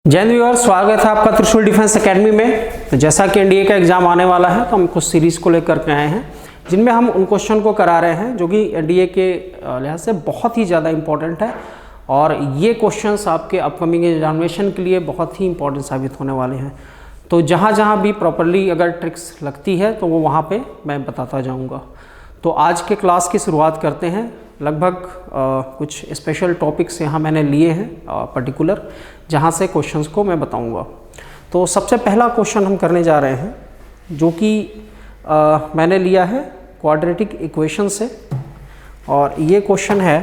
जय हिंद व्यूअर्स, स्वागत है आपका त्रिशूल डिफेंस एकेडमी में। तो जैसा कि एनडीए का एग्जाम आने वाला है तो हम कुछ सीरीज को लेकर के आए हैं जिनमें हम उन क्वेश्चन को करा रहे हैं जो कि एनडीए के लिहाज से बहुत ही ज़्यादा इंपॉर्टेंट है और ये क्वेश्चंस आपके अपकमिंग एग्जामिनेशन के लिए बहुत ही इंपॉर्टेंट साबित होने वाले हैं। तो जहाँ जहाँ भी प्रॉपरली अगर ट्रिक्स लगती है तो वो वहाँ पर मैं बताता जाऊँगा। तो आज के क्लास की शुरुआत करते हैं। लगभग कुछ स्पेशल टॉपिक्स यहाँ मैंने लिए हैं पर्टिकुलर, जहाँ से क्वेश्चंस को मैं बताऊँगा। तो सबसे पहला क्वेश्चन हम करने जा रहे हैं जो कि मैंने लिया है क्वाड्रेटिक इक्वेशन से, और ये क्वेश्चन है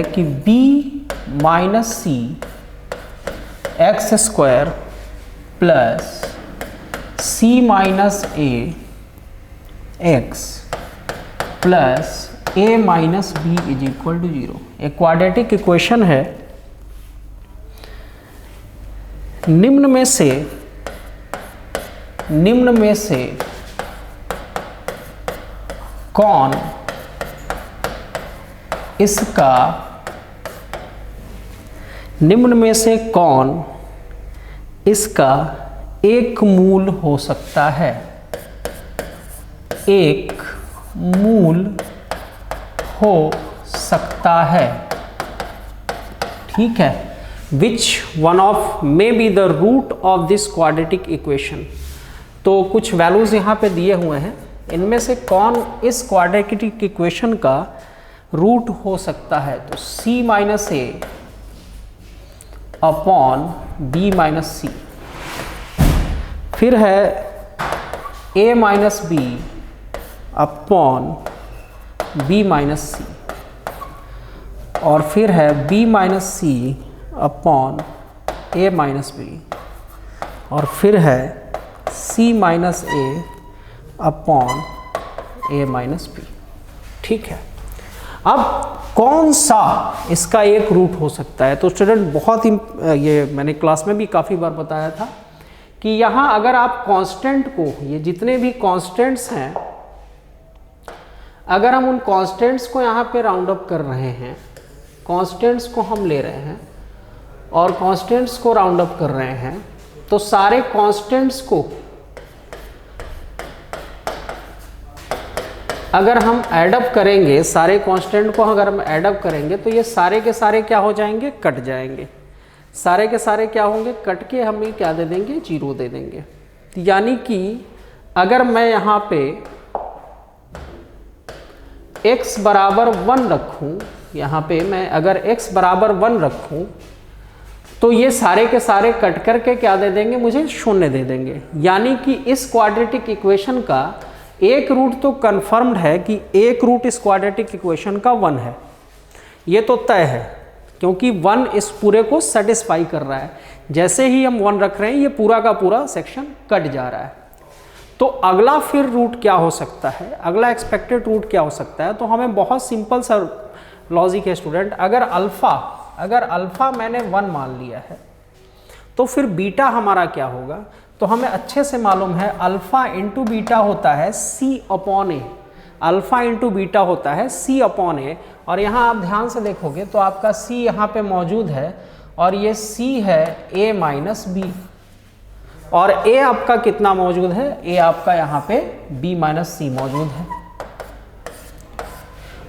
कि b minus C X square plus C minus A X plus A minus B is equal to 0 एक क्वाड्रेटिक इक्वेशन है। निम्न में से कौन इसका एक मूल हो सकता है, एक मूल हो सकता है, ठीक है। Which one of maybe the root of this quadratic equation. तो कुछ वैल्यूज यहाँ पे दिए हुए हैं, इनमें से कौन इस क्वाड्रेटिक इक्वेशन का रूट हो सकता है। तो c minus a upon b minus c, फिर है a minus b upon b minus c, और फिर है b minus c upon a minus b, और फिर है c minus a upon a minus b, ठीक है। अब कौन सा इसका एक रूट हो सकता है। तो स्टूडेंट बहुत ही ये मैंने क्लास में भी काफ़ी बार बताया था कि यहाँ अगर आप कांस्टेंट को, ये जितने भी कांस्टेंट्स हैं, अगर हम उन कांस्टेंट्स को यहाँ पे राउंड अप कर रहे हैं, कांस्टेंट्स को हम ले रहे हैं और कांस्टेंट्स को राउंड अप कर रहे हैं, तो सारे कांस्टेंट्स को अगर हम ऐडअप करेंगे, सारे कांस्टेंट को अगर हम ऐडअप करेंगे तो ये सारे के सारे क्या हो जाएंगे, कट जाएंगे। सारे के सारे क्या होंगे, कट के हमें क्या दे देंगे, 0 दे देंगे। तो यानी कि अगर मैं यहाँ पे x बराबर 1 रखूँ, यहाँ पे मैं अगर x बराबर 1 रखूँ तो ये सारे के सारे कट करके क्या दे देंगे, मुझे 0 दे देंगे। यानी कि इस क्वाड्रेटिक इक्वेशन का एक रूट तो कंफर्म्ड है कि एक रूट इस क्वाड्रेटिक इक्वेशन का 1 है, ये तो तय है, क्योंकि 1 इस पूरे को सेटिस्फाई कर रहा है। जैसे ही हम 1 रख रहे हैं ये पूरा का पूरा सेक्शन कट जा रहा है। तो अगला फिर रूट क्या हो सकता है, अगला एक्सपेक्टेड रूट क्या हो सकता है। तो हमें बहुत सिंपल सा लॉजिक है स्टूडेंट। अगर अल्फा मैंने 1 मान लिया है तो फिर बीटा हमारा क्या होगा। तो हमें अच्छे से मालूम है अल्फा इंटू बीटा होता है c अपॉन ए, अल्फा इंटू बीटा होता है c अपॉन ए। और यहाँ आप ध्यान से देखोगे तो आपका c यहाँ पे मौजूद है और ये c है a माइनस बी, और a आपका कितना मौजूद है, a आपका यहाँ पे b माइनस सी मौजूद है।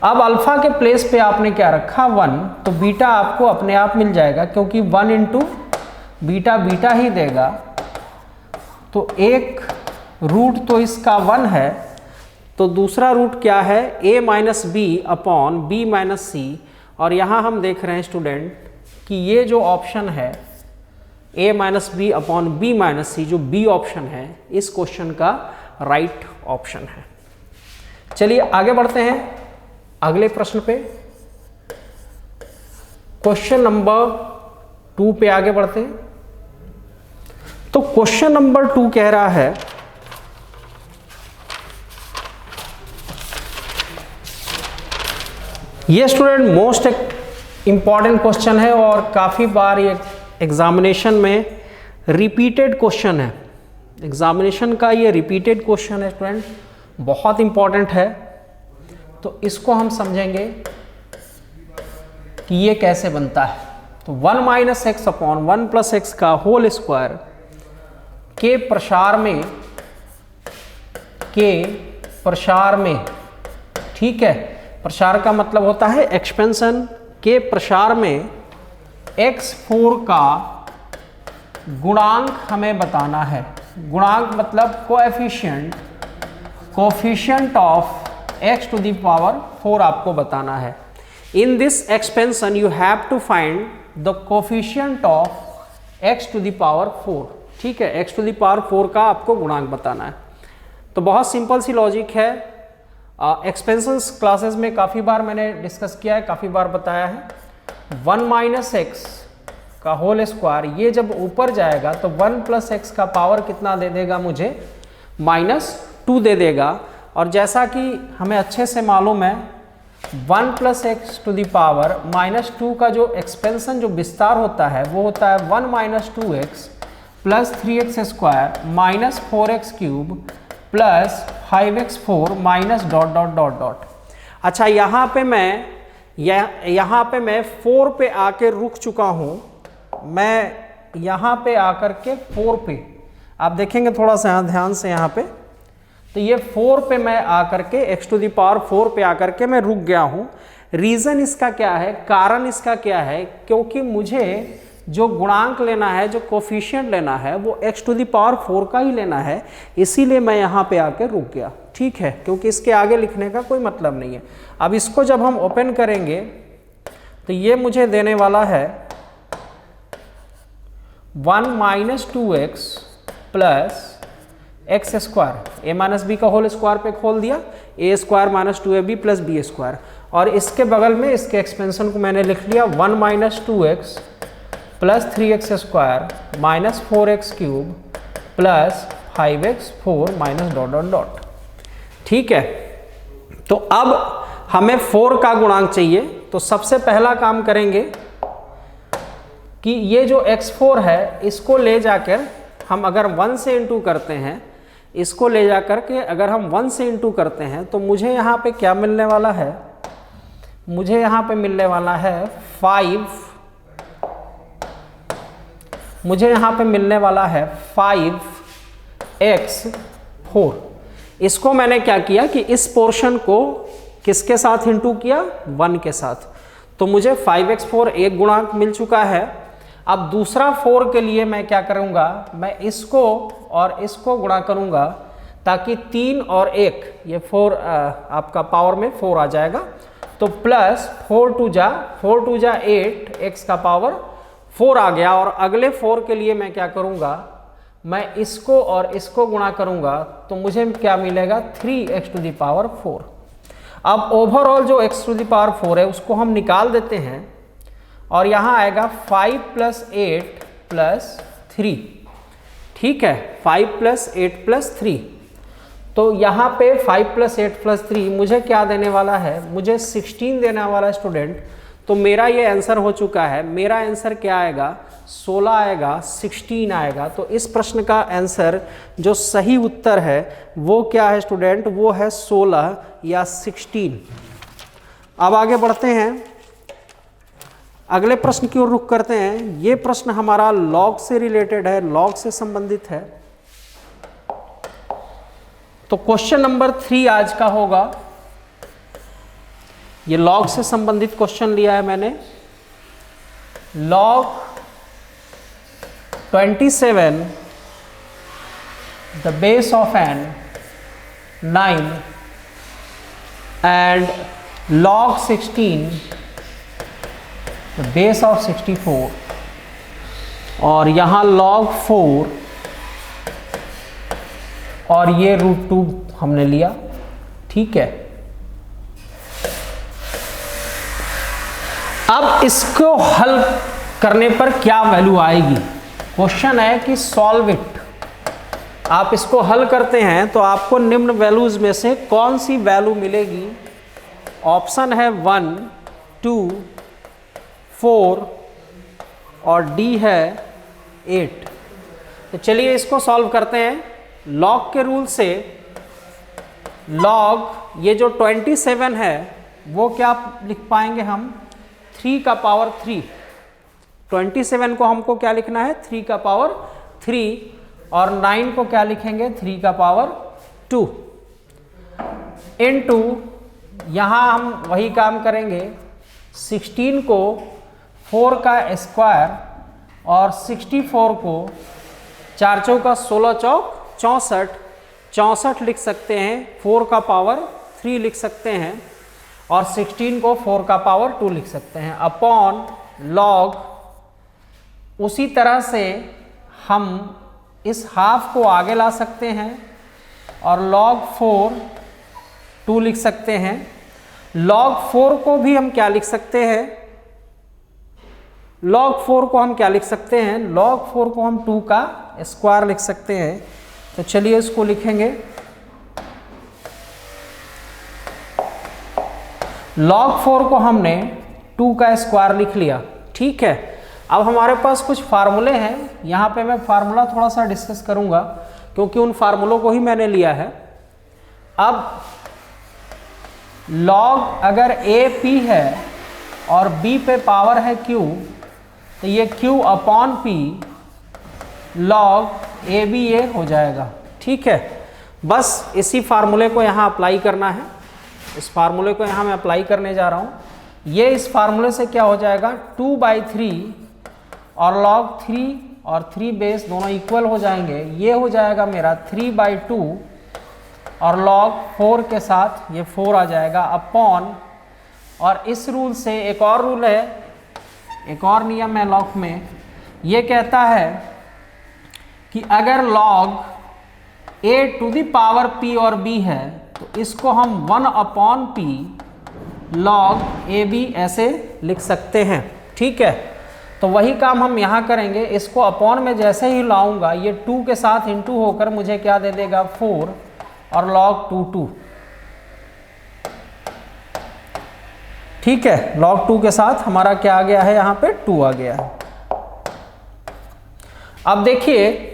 अब अल्फा के प्लेस पे आपने क्या रखा, 1, तो बीटा आपको अपने आप मिल जाएगा, क्योंकि 1 इंटू बीटा बीटा ही देगा। तो एक रूट तो इसका 1 है, तो दूसरा रूट क्या है, a minus b upon b minus c. और यहाँ हम देख रहे हैं स्टूडेंट कि ये जो ऑप्शन है a minus b upon b minus c, जो बी ऑप्शन है इस क्वेश्चन का राइट ऑप्शन है। चलिए आगे बढ़ते हैं अगले प्रश्न पे, क्वेश्चन नंबर 2 पे आगे बढ़ते हैं। तो क्वेश्चन नंबर 2 कह रहा है ये स्टूडेंट मोस्ट इंपॉर्टेंट क्वेश्चन है और काफ़ी बार ये एग्जामिनेशन में रिपीटेड क्वेश्चन है। एग्जामिनेशन का ये रिपीटेड क्वेश्चन है स्टूडेंट, बहुत इंपॉर्टेंट है। तो इसको हम समझेंगे कि ये कैसे बनता है। तो 1 minus x upon 1 plus x का होल स्क्वायर के प्रसार में, ठीक है, प्रसार का मतलब होता है एक्सपेंशन, के प्रसार में x4 का गुणांक हमें बताना है। गुणांक मतलब coefficient of x to the power 4 आपको बताना है। In this expansion you have to find the coefficient of x to the power 4, ठीक है, x टू द पावर 4 का आपको गुणांक बताना है। तो बहुत सिंपल सी लॉजिक है। एक्सपेंशंस क्लासेस में काफ़ी बार मैंने डिस्कस किया है, काफ़ी बार बताया है। 1 माइनस एक्स का होल स्क्वायर, ये जब ऊपर जाएगा तो 1 प्लस एक्स का पावर कितना दे देगा मुझे, -2 दे देगा। और जैसा कि हमें अच्छे से मालूम है 1 plus X to the power -2 का जो एक्सपेंशन, जो विस्तार होता है वो होता है 1 minus 2x plus 3x square minus 4x cube plus 5x4 minus dot dot dot dot. अच्छा, यहाँ पे मैं 4 पे आके रुक चुका हूँ। मैं यहाँ पे आकर के 4 पे, आप देखेंगे थोड़ा सा ध्यान से यहाँ पे, तो ये 4 पे मैं आकर के x टू द पावर 4 पे आकर के मैं रुक गया हूँ। रीज़न इसका क्या है, कारण इसका क्या है, क्योंकि मुझे जो गुणांक लेना है, जो कोफिशिएंट लेना है वो x टू द पावर 4 का ही लेना है, इसीलिए मैं यहाँ पे आके रुक गया, ठीक है, क्योंकि इसके आगे लिखने का कोई मतलब नहीं है। अब इसको जब हम ओपन करेंगे तो ये मुझे देने वाला है 1 minus 2x plus x square, a minus b का होल स्क्वायर पे खोल दिया, a square minus 2ab plus b square, और इसके बगल में इसके एक्सपेंशन को मैंने लिख लिया 1 minus 2x plus 3x square minus 4x cube plus 5x4 minus dot dot dot, ठीक है। तो अब हमें 4 का गुणांक चाहिए, तो सबसे पहला काम करेंगे कि ये जो x4 है इसको ले जाकर हम अगर 1 से इंटू करते हैं, इसको ले जाकर के अगर हम 1 से इंटू करते हैं तो मुझे यहाँ पे क्या मिलने वाला है, मुझे यहाँ पे मिलने वाला है 5x4। इसको मैंने क्या किया कि इस पोर्शन को किसके साथ इंटू किया, 1 के साथ, तो मुझे 5x4 एक गुणांक मिल चुका है। अब दूसरा 4 के लिए मैं क्या करूँगा, मैं इसको और इसको गुणा करूँगा ताकि 3 और 1, ये 4 आपका पावर में 4 आ जाएगा, तो प्लस 4 टू जा 8, x का पावर 4 आ गया। और अगले 4 के लिए मैं क्या करूँगा, मैं इसको और इसको गुणा करूँगा तो मुझे क्या मिलेगा, 3x टू द पावर 4। अब ओवरऑल जो x टू द पावर 4 है उसको हम निकाल देते हैं और यहाँ आएगा 5 प्लस 8 प्लस 3, ठीक है, 5 प्लस 8 प्लस 3। तो यहाँ पे 5 प्लस 8 प्लस 3 मुझे क्या देने वाला है, मुझे 16 देने वाला है स्टूडेंट। तो मेरा ये आंसर हो चुका है, मेरा आंसर क्या आएगा, 16 आएगा, 16 आएगा। तो इस प्रश्न का आंसर जो सही उत्तर है वो क्या है स्टूडेंट, वो है 16 या 16। अब आगे बढ़ते हैं, अगले प्रश्न की ओर रुख करते हैं। ये प्रश्न हमारा लॉग से रिलेटेड है, लॉग से संबंधित है। तो क्वेश्चन नंबर 3 आज का होगा, ये लॉग से संबंधित क्वेश्चन लिया है मैंने। Log 27 the base of n 9 and log 16 the base of 64, और यहाँ log 4 और ये √2 हमने लिया, ठीक है। अब इसको हल करने पर क्या वैल्यू आएगी, क्वेश्चन है कि सॉल्व इट। आप इसको हल करते हैं तो आपको निम्न वैल्यूज में से कौन सी वैल्यू मिलेगी। ऑप्शन है 1, 2, 4 और डी है 8। तो चलिए इसको सॉल्व करते हैं। लॉग के रूल से लॉग ये जो 27 है वो क्या लिख पाएंगे हम 3 का पावर 3। 27 को हमको क्या लिखना है 3 का पावर 3 और 9 को क्या लिखेंगे 3 का पावर 2 इनटू यहाँ हम वही काम करेंगे 16 को 4 का स्क्वायर और 64 को 4 चौका 16 चौक 64 लिख सकते हैं, 4 का पावर 3 लिख सकते हैं और 16 को 4 का पावर 2 लिख सकते हैं अपॉन लॉग। उसी तरह से हम इस हाफ को आगे ला सकते हैं और log 4 2 लिख सकते हैं। log 4 को भी हम क्या लिख सकते हैं, log 4 को हम क्या लिख सकते हैं, log 4 को हम 2 का स्क्वायर लिख सकते हैं। तो चलिए इसको लिखेंगे log 4 को हमने 2 का स्क्वायर लिख लिया। ठीक है, अब हमारे पास कुछ फार्मूले हैं, यहाँ पे मैं फार्मूला थोड़ा सा डिस्कस करूँगा क्योंकि उन फार्मूलों को ही मैंने लिया है। अब log अगर a p है और b पे पावर है q तो ये q upon p log a b a हो जाएगा। ठीक है, बस इसी फार्मूले को यहाँ अप्लाई करना है। इस फार्मूले को यहाँ मैं अप्लाई करने जा रहा हूँ। ये इस फार्मूले से क्या हो जाएगा 2/3 और log 3 और 3 बेस दोनों इक्वल हो जाएंगे। ये हो जाएगा मेरा 3/2 और log 4 के साथ ये 4 आ जाएगा अपॉन, और इस रूल से एक और रूल है, एक और नियम है log में, ये कहता है कि अगर log a to the power p और b है तो इसको हम 1/p log ab ऐसे लिख सकते हैं। ठीक है, तो वही काम हम यहाँ करेंगे। इसको अपॉन में जैसे ही लाऊंगा ये 2 के साथ इंटू होकर मुझे क्या दे देगा 4 और log 2 ठीक है, log 2 के साथ हमारा क्या आ गया है, यहाँ पे 2 आ गया है। अब देखिए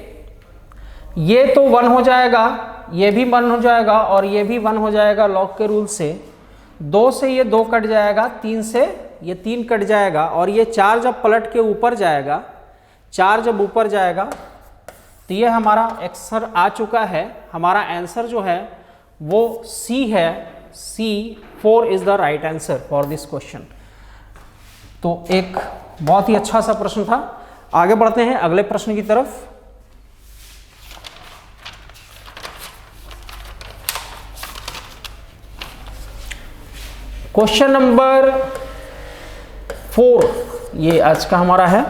ये तो 1 हो जाएगा, ये भी 1 हो जाएगा और ये भी 1 हो जाएगा log के रूल से। 2 से ये 2 कट जाएगा, 3 से ये 3 कट जाएगा और ये 4 जब पलट के ऊपर जाएगा, 4 जब ऊपर जाएगा तो ये हमारा आंसर आ चुका है। हमारा आंसर जो है वो C है, C4 is the right answer for this question. तो एक बहुत ही अच्छा सा प्रश्न था। आगे बढ़ते हैं अगले प्रश्न की तरफ। क्वेश्चन नंबर 4 ये आज का हमारा है।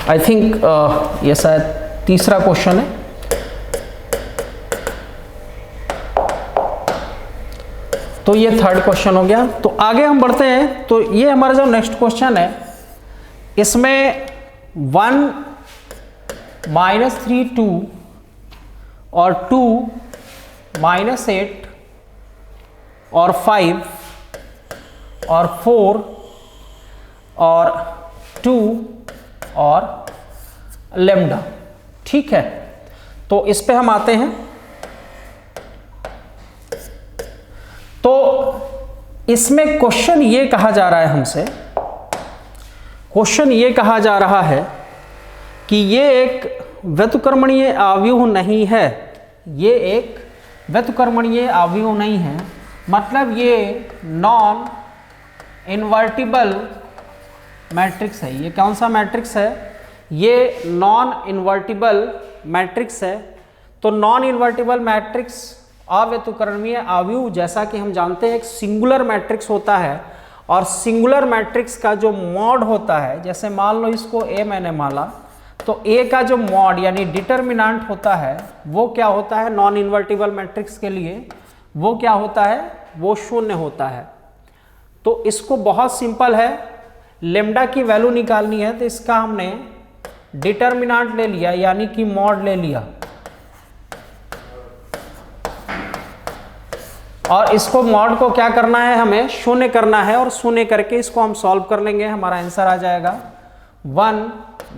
आई थिंक ये शायद तीसरा क्वेश्चन है। तो ये थर्ड क्वेश्चन हो गया। तो आगे हम बढ़ते हैं। तो ये हमारा जो नेक्स्ट क्वेश्चन है इसमें 1 -3 2 और 2 -8 और 5 और 4 और 2 और लेम्डा। ठीक है, तो इस पे हम आते हैं। तो इसमें क्वेश्चन ये कहा जा रहा है हमसे, क्वेश्चन ये कहा जा रहा है कि ये एक व्युत्क्रमणीय आव्यूह नहीं है, ये एक व्युत्क्रमणीय आव्यूह नहीं है, मतलब ये नॉन इन्वर्टिबल मैट्रिक्स है। ये कौन सा मैट्रिक्स है, ये नॉन इन्वर्टिबल मैट्रिक्स है। तो नॉन इन्वर्टिबल मैट्रिक्स अव्युत्क्रमणीय आव्यूह, जैसा कि हम जानते हैं एक सिंगुलर मैट्रिक्स होता है और सिंगुलर मैट्रिक्स का जो मॉड होता है, जैसे मान लो इसको A मैंने माना, तो A का जो मॉड यानी डिटर्मिनेंट होता है वो क्या होता है नॉन इन्वर्टिबल मैट्रिक्स के लिए, वो क्या होता है, वो 0 होता है। तो इसको बहुत सिंपल है, लेम्डा की वैल्यू निकालनी है तो इसका हमने डिटर्मिनेंट ले लिया यानी कि मॉड ले लिया। और इसको मॉड को क्या करना है, हमें शून्य करना है, और शून्य करके इसको हम सॉल्व कर लेंगे। हमारा आंसर आ जाएगा 1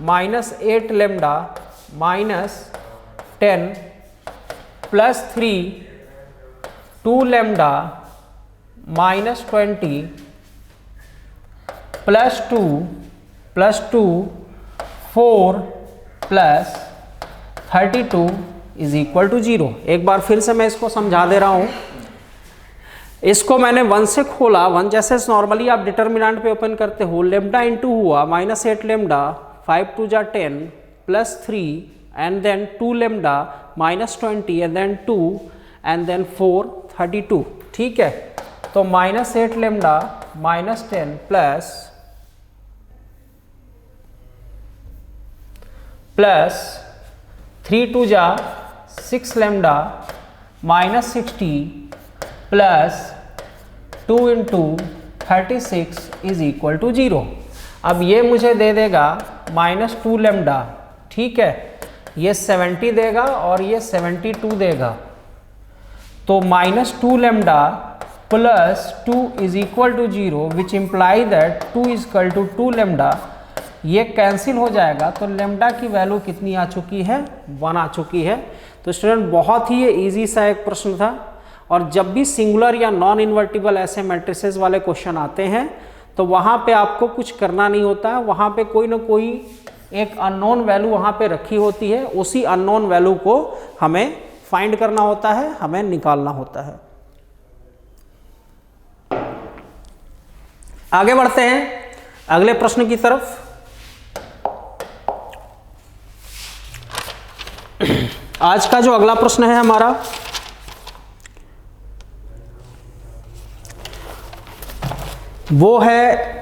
minus 8 lambda minus 10 plus 3 2 lambda minus 20 plus 2 4 plus 32 is equal to 0। एक बार फिर से मैं इसको समझा दे रहा हूं। इसको मैंने 1 से खोला, 1 जैसे नॉर्मली आप डिटर्मिनेंट पे ओपन करते हो, लेमडा इंटू हुआ माइनस 8 लेमडा 5 2 जा 10 plus 3 and then 2 lambda minus 20 and then 2 and then 4 32। ठीक है, तो माइनस 8 लेमडा माइनस 10 प्लस 3 2 जा 6 lambda minus 60 plus 2 into 36 is equal to 0। अब ये मुझे दे देगा माइनस 2 लेमडा, ठीक है, ये 70 देगा और ये 72 देगा। तो minus 2 lambda plus 2 is equal to 0 which imply that 2 is equal to 2 lambda. ये कैंसिल हो जाएगा, तो लेमडा की वैल्यू कितनी आ चुकी है, 1 आ चुकी है। तो स्टूडेंट बहुत ही ये ईजी सा एक प्रश्न था, और जब भी सिंगुलर या नॉन इन्वर्टिबल ऐसे मैट्रिसेस वाले क्वेश्चन आते हैं तो वहाँ पे आपको कुछ करना नहीं होता है, वहाँ पे कोई ना कोई एक अननोन वैल्यू वहाँ पे रखी होती है, उसी अननोन वैल्यू को हमें फाइंड करना होता है, हमें निकालना होता है। आगे बढ़ते हैं अगले प्रश्न की तरफ। आज का जो अगला प्रश्न है हमारा, वो है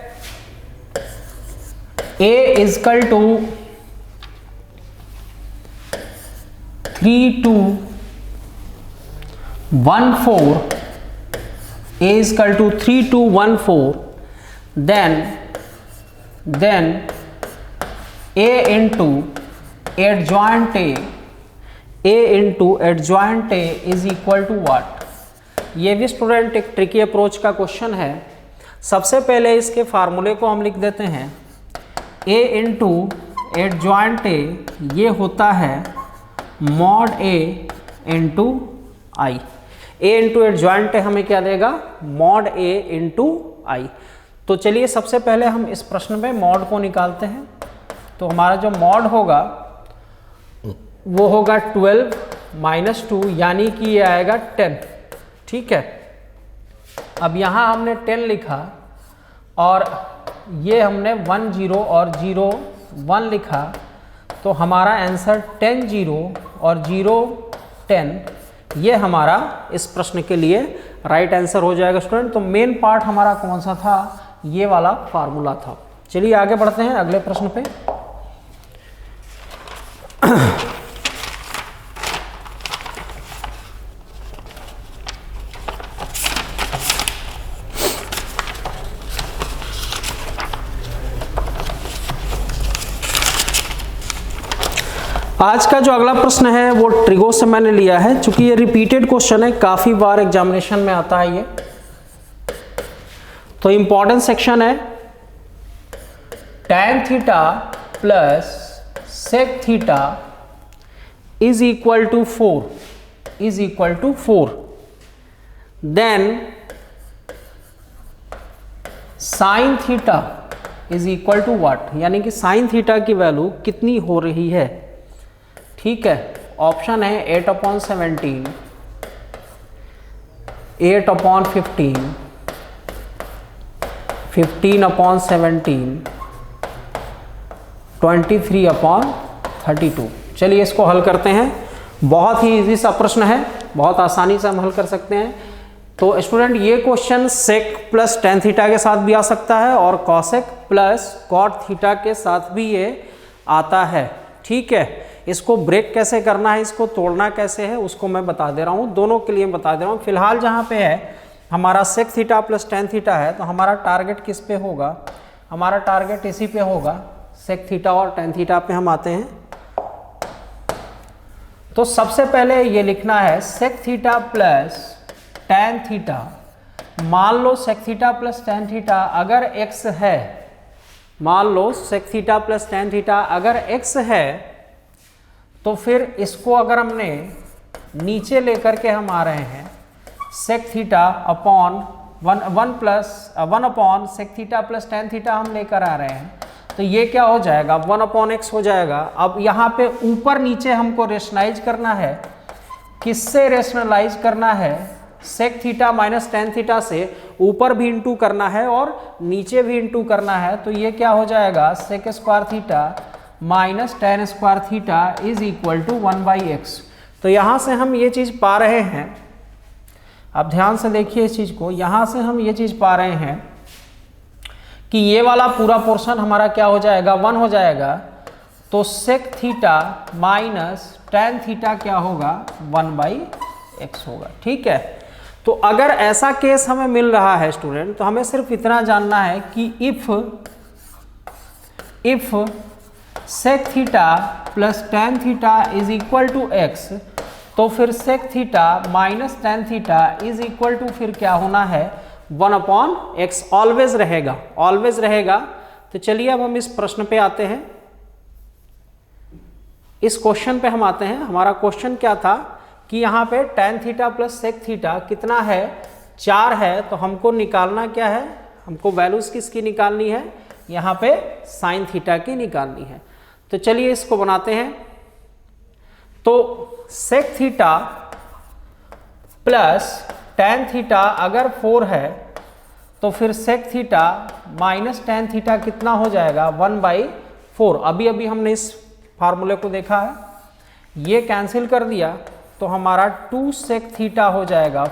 a is equal to 3 2 1 4, a is equal to 3 2 1 4, then a into adjoint a into adjoint a is equal to what। ये भी स्टूडेंट एक ट्रिकी अप्रोच का क्वेश्चन है। सबसे पहले इसके फार्मूले को हम लिख देते हैं, a इंटू एडजॉइंट a ये होता है mod a into I. a into adjoint a हमें क्या देगा, मॉड a इंटू आई। तो चलिए सबसे पहले हम इस प्रश्न में मॉड को निकालते हैं। तो हमारा जो मॉड होगा वो होगा 12 माइनस 2, यानी कि ये आएगा 10। ठीक है, अब यहाँ हमने 10 लिखा और ये हमने 1 0 और 0 1 लिखा, तो हमारा आंसर 10 0 और 0 10 ये हमारा इस प्रश्न के लिए राइट आंसर हो जाएगा स्टूडेंट। तो मेन पार्ट हमारा कौन सा था, ये वाला फार्मूला था। चलिए आगे बढ़ते हैं अगले प्रश्न पे। आज का जो अगला प्रश्न है वो ट्रिगो से मैंने लिया है, चूंकि ये रिपीटेड क्वेश्चन है, काफी बार एग्जामिनेशन में आता है ये, तो इंपॉर्टेंट सेक्शन है। tan theta plus sec theta is equal to 4, then sin theta is equal to what, यानी कि sin थीटा की वैल्यू कितनी हो रही है। ठीक है, ऑप्शन है 8/17, 8/15, 15/17, 23/32। चलिए इसको हल करते हैं। बहुत ही इजी सा प्रश्न है, बहुत आसानी से हम हल कर सकते हैं। तो स्टूडेंट ये question sec plus tan theta के साथ भी आ सकता है और कॉसेक प्लस कॉट थीटा के साथ भी ये आता है। ठीक है, इसको ब्रेक कैसे करना है, इसको तोड़ना कैसे है, उसको मैं बता दे रहा हूँ, दोनों के लिए बता दे रहा हूँ। फिलहाल जहाँ पे है हमारा sec theta plus tan theta है, तो हमारा टारगेट किस पे होगा, हमारा टारगेट इसी पे होगा, सेक थीटा और tan थीटा पे हम आते हैं। तो सबसे पहले ये लिखना है sec theta plus tan theta, मान लो sec theta plus tan theta अगर x है, मान लो sec theta plus tan theta अगर x है, तो फिर इसको अगर हमने नीचे लेकर के हम आ रहे हैं sec theta upon one upon sec theta plus tan theta हम लेकर आ रहे हैं, तो ये क्या हो जाएगा 1 अपॉन x हो जाएगा। अब यहाँ पे ऊपर नीचे हमको रेशनलाइज करना है, किससे रेशनलाइज करना है, sec theta minus tan theta से ऊपर भी इंटू करना है और नीचे भी इंटू करना है, तो ये क्या हो जाएगा sec square theta minus tan square theta is equal to 1/x। तो यहाँ से हम ये चीज़ पा रहे हैं, अब ध्यान से देखिए इस चीज़ को, यहाँ से हम ये चीज़ पा रहे हैं कि ये वाला पूरा पोर्शन हमारा क्या हो जाएगा 1 हो जाएगा, तो sec theta minus tan theta क्या होगा 1/x होगा। ठीक है, तो अगर ऐसा केस हमें मिल रहा है स्टूडेंट, तो हमें सिर्फ इतना जानना है कि if sec theta plus tan theta is equal to x, तो फिर sec theta minus tan theta is equal to फिर क्या होना है 1 अपॉन x, ऑलवेज रहेगा, ऑलवेज रहेगा। तो चलिए अब हम इस प्रश्न पे आते हैं, इस क्वेश्चन पे हम आते हैं। हमारा क्वेश्चन क्या था कि यहाँ पे tan theta plus sec theta कितना है 4 है, तो हमको निकालना क्या है, हमको वैल्यूज किसकी निकालनी है, यहाँ पे sin थीटा की निकालनी है। तो चलिए इसको बनाते हैं। तो sec theta plus tan theta अगर 4 है, तो फिर sec theta minus tan theta कितना हो जाएगा 1/4। अभी अभी हमने इस फार्मूले को देखा है, ये कैंसिल कर दिया तो हमारा 2 sec थीटा हो जाएगा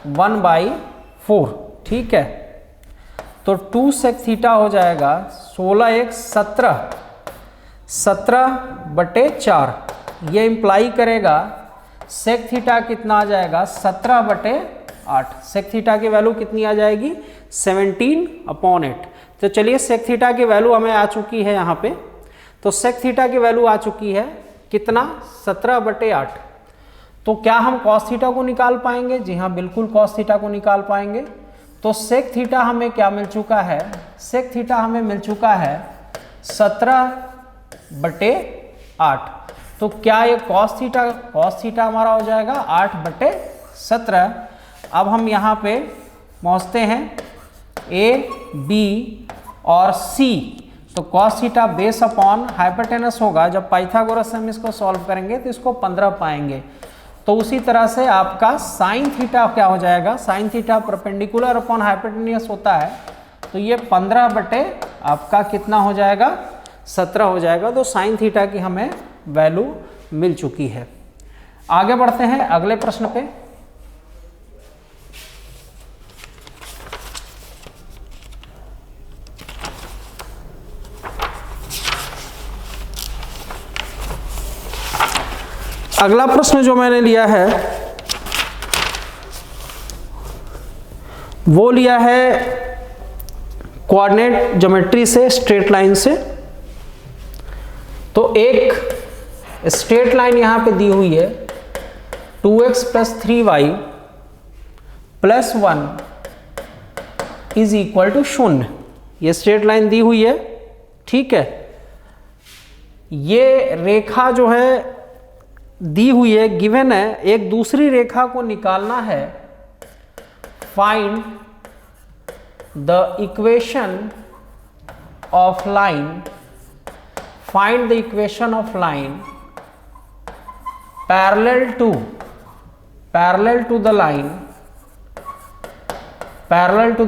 1/4। ठीक है, तो 2 sec थीटा हो जाएगा 16 17/4। ये इंप्लाई करेगा sec थीटा कितना आ जाएगा 17/8। sec थीटा की वैल्यू कितनी आ जाएगी 17/8। तो चलिए sec थीटा की वैल्यू हमें आ चुकी है यहाँ पे, तो sec थीटा की वैल्यू आ चुकी है कितना 17/8। तो क्या हम cos थीटा को निकाल पाएंगे? जी हाँ, बिल्कुल cos थीटा को निकाल पाएंगे। तो sec थीटा हमें क्या मिल चुका है, sec थीटा हमें मिल चुका है 17/8। तो क्या ये cos थीटा हमारा हो जाएगा 8/17। अब हम यहाँ पे पहुँचते हैं A, B और C। तो cos theta base upon hypotenuse होगा, जब पाइथागोरस से हम इसको सॉल्व करेंगे तो इसको 15 पाएंगे। तो उसी तरह से आपका sin थीटा क्या हो जाएगा, sin theta perpendicular upon hypotenuse होता है, तो ये 15 आपका कितना हो जाएगा 17 हो जाएगा। तो sin थीटा की हमें वैल्यू मिल चुकी है। आगे बढ़ते हैं अगले प्रश्न पे। अगला प्रश्न जो मैंने लिया है वो लिया है कोऑर्डिनेट ज्योमेट्री से, स्ट्रेट लाइन से। तो एक स्ट्रेट लाइन यहां पे दी हुई है 2x plus 3y plus 1 is equal to 0। ये स्ट्रेट लाइन दी हुई है। ठीक है, ये रेखा जो है दी हुई है, गिवन है। एक दूसरी रेखा को निकालना है। Find the equation of line, find the equation of line parallel to the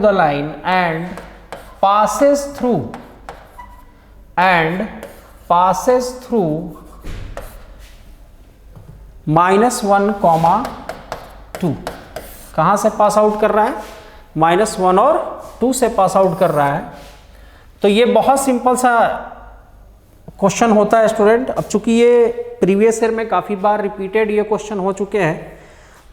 line and passes through -1, 2। कहाँ से पास आउट कर रहा है, -1 और 2 से पास आउट कर रहा है। तो ये बहुत सिंपल सा क्वेश्चन होता है स्टूडेंट। अब चूंकि ये प्रीवियस ईयर में काफ़ी बार रिपीटेड ये क्वेश्चन हो चुके हैं,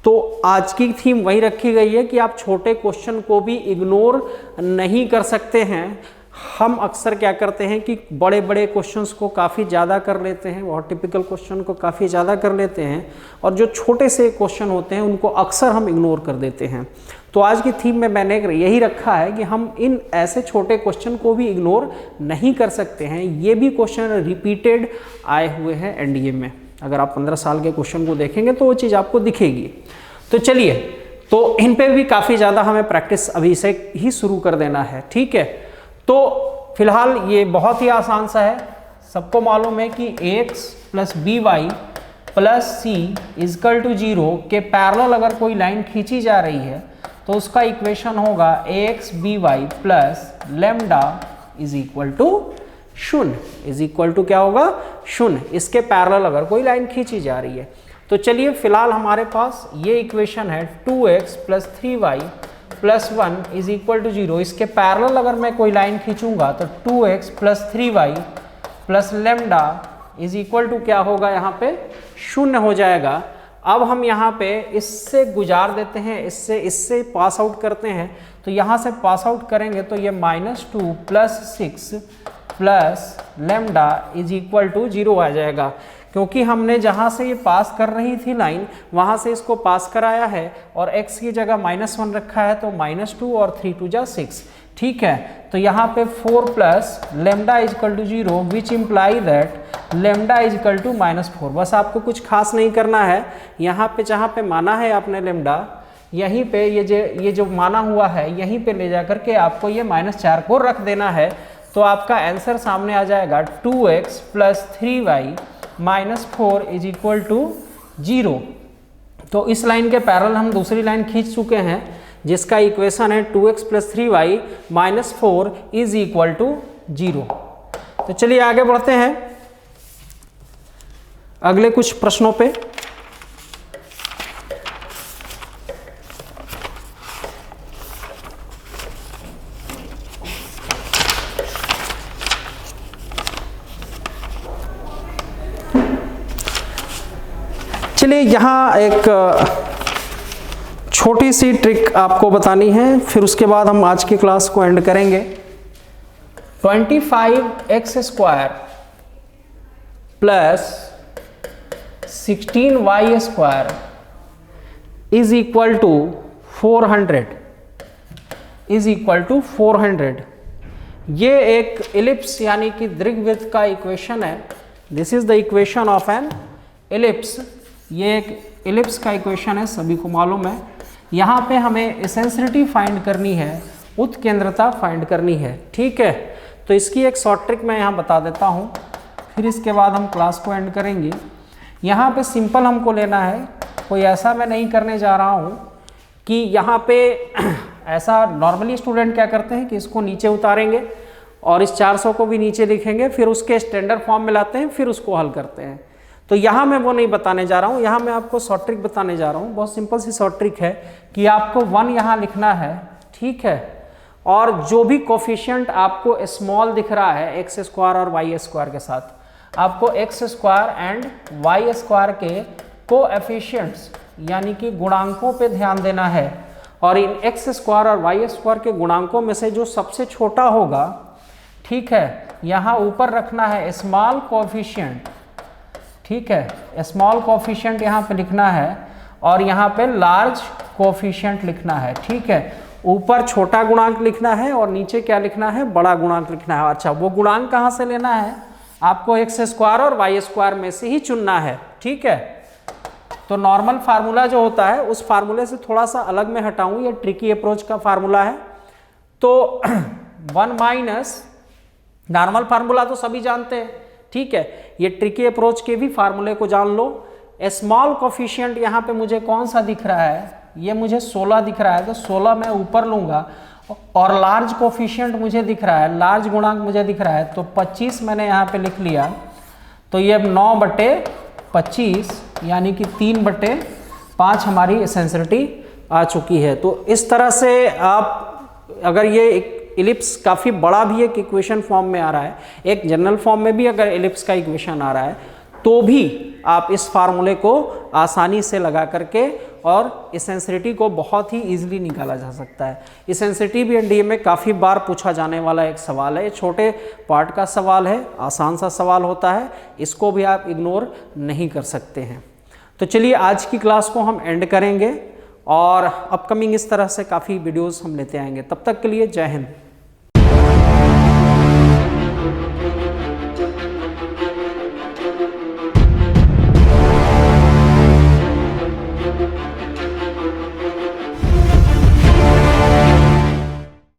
तो आज की थीम वही रखी गई है कि आप छोटे क्वेश्चन को भी इग्नोर नहीं कर सकते हैं। हम अक्सर क्या करते हैं कि बड़े बड़े क्वेश्चंस को काफ़ी ज़्यादा कर लेते हैं, बहुत टिपिकल क्वेश्चन को काफ़ी ज़्यादा कर लेते हैं, और जो छोटे से क्वेश्चन होते हैं उनको अक्सर हम इग्नोर कर देते हैं। तो आज की थीम में मैंने यही रखा है कि हम इन ऐसे छोटे क्वेश्चन को भी इग्नोर नहीं कर सकते हैं। ये भी क्वेश्चन रिपीटेड आए हुए हैं एनडीए में, अगर आप 15 साल के क्वेश्चन को देखेंगे तो वो चीज़ आपको दिखेगी। तो चलिए, तो इन पे भी काफ़ी ज़्यादा हमें प्रैक्टिस अभी से ही शुरू कर देना है, ठीक है। तो फिलहाल ये बहुत ही आसान सा है, सबको मालूम है कि ax plus B Y plus C is equal to 0 के पैरेलल अगर कोई लाइन खींची जा रही है तो उसका इक्वेशन होगा ax B Y plus lambda is equal to 0, is equal to क्या होगा 0, इसके पैरेलल अगर कोई लाइन खींची जा रही है। तो चलिए फिलहाल हमारे पास ये इक्वेशन है 2x plus 3y plus 1 is equal to 0, इसके पैरेलल अगर मैं कोई लाइन खींचूंगा तो 2x plus 3y plus lambda is equal to क्या होगा, यहाँ पे 0 हो जाएगा। अब हम यहाँ पे इससे गुजार देते हैं, इससे पास आउट करते हैं, तो यहाँ से पास आउट करेंगे तो ये -2 plus 6 plus lambda is equal to 0 आ जाएगा, क्योंकि हमने जहाँ से ये पास कर रही थी लाइन वहाँ से इसको पास कराया है और x की जगह -1 रखा है, तो -2 और 3 2 जा 6, ठीक है। तो यहाँ पे 4 plus lambda is equal to 0 which imply that lambda is equal to -4। बस आपको कुछ खास नहीं करना है, यहाँ पे जहाँ पे माना है आपने लेमडा, यहीं पे ये जो माना हुआ है यहीं पे ले जा करके आपको ये -4 को रख देना है। तो आपका आंसर सामने आ जाएगा 2x plus 3y minus 4 is equal to 0। तो इस लाइन के पैरेलल हम दूसरी लाइन खींच चुके हैं जिसका इक्वेशन है 2x plus 3y minus 4 is equal to 0। तो चलिए आगे बढ़ते हैं अगले कुछ प्रश्नों पे। चलिए यहाँ एक छोटी सी ट्रिक आपको बतानी है, फिर उसके बाद हम आज की क्लास को एंड करेंगे। 25x² plus 16y² is equal to 400, is equal to 400। ये एक एलिप्स यानी कि दीर्घवृत्त का इक्वेशन है। This is the equation of an ellipse. ये एक एलिप्स का इक्वेशन है, सभी को मालूम है। यहाँ पे हमें एसेंट्रिसिटी फाइंड करनी है, उत्केंद्रता फाइंड करनी है, ठीक है। तो इसकी एक शॉर्ट ट्रिक मैं यहाँ बता देता हूँ, फिर इसके बाद हम क्लास को एंड करेंगे। यहाँ पे सिंपल हमको लेना है, कोई ऐसा मैं नहीं करने जा रहा हूँ कि यहाँ पे ऐसा नॉर्मली स्टूडेंट क्या करते हैं कि इसको नीचे उतारेंगे और इस 400 को भी नीचे लिखेंगे, फिर उसके स्टैंडर्ड फॉर्म में लाते हैं, फिर उसको हल करते हैं। तो यहाँ मैं वो नहीं बताने जा रहा हूँ, यहाँ मैं आपको शॉर्ट ट्रिक बताने जा रहा हूँ। बहुत सिंपल सी शॉर्ट ट्रिक है कि आपको 1 यहाँ लिखना है, ठीक है, और जो भी कोफिशिएंट आपको स्मॉल दिख रहा है x² और y² के साथ, आपको x² एंड y² के कोएफिशिएंट्स यानी कि गुणांकों पे ध्यान देना है, और इन x² और y² के गुणांकों में से जो सबसे छोटा होगा, ठीक है, यहाँ ऊपर रखना है स्मॉल कोएफिशिएंट, ठीक है, स्मॉल कोएफिशिएंट यहाँ पे लिखना है और यहाँ पे लार्ज कोएफिशिएंट लिखना है, ठीक है। ऊपर छोटा गुणांक लिखना है और नीचे क्या लिखना है, बड़ा गुणांक लिखना है। अच्छा, वो गुणांक कहाँ से लेना है, आपको x² और y² में से ही चुनना है, ठीक है। तो नॉर्मल फार्मूला जो होता है उस फार्मूले से थोड़ा सा अलग में हटाऊं, ये ट्रिकी अप्रोच का फार्मूला है। तो 1 माइनस नॉर्मल फार्मूला तो सभी जानते हैं, ठीक है। ये ट्रिकी अप्रोच के भी फार्मूले को जान लो। स्मॉल कोफिशिएंट यहाँ पे मुझे कौन सा दिख रहा है, ये मुझे 16 दिख रहा है, तो 16 मैं ऊपर लूँगा, और लार्ज कोफिशिएंट मुझे दिख रहा है, लार्ज गुणांक मुझे दिख रहा है, तो 25 मैंने यहाँ पे लिख लिया। तो ये 9/25 यानी कि 3/5 हमारी एसेंट्रिसिटी आ चुकी है। तो इस तरह से आप, अगर ये एक एलिप्स काफ़ी बड़ा भी एक इक्वेशन फॉर्म में आ रहा है, एक जनरल फॉर्म में भी अगर एलिप्स का इक्वेशन आ रहा है, तो भी आप इस फार्मूले को आसानी से लगा करके और इसेंसिटी को बहुत ही ईजिली निकाला जा सकता है। इसेंसिटी भी एनडीए में काफ़ी बार पूछा जाने वाला एक सवाल है। ये छोटे पार्ट का सवाल है, आसान सा सवाल होता है, इसको भी आप इग्नोर नहीं कर सकते हैं। तो चलिए आज की क्लास को हम एंड करेंगे और अपकमिंग इस तरह से काफ़ी वीडियोस हम लेते आएंगे। तब तक के लिए जय हिंद।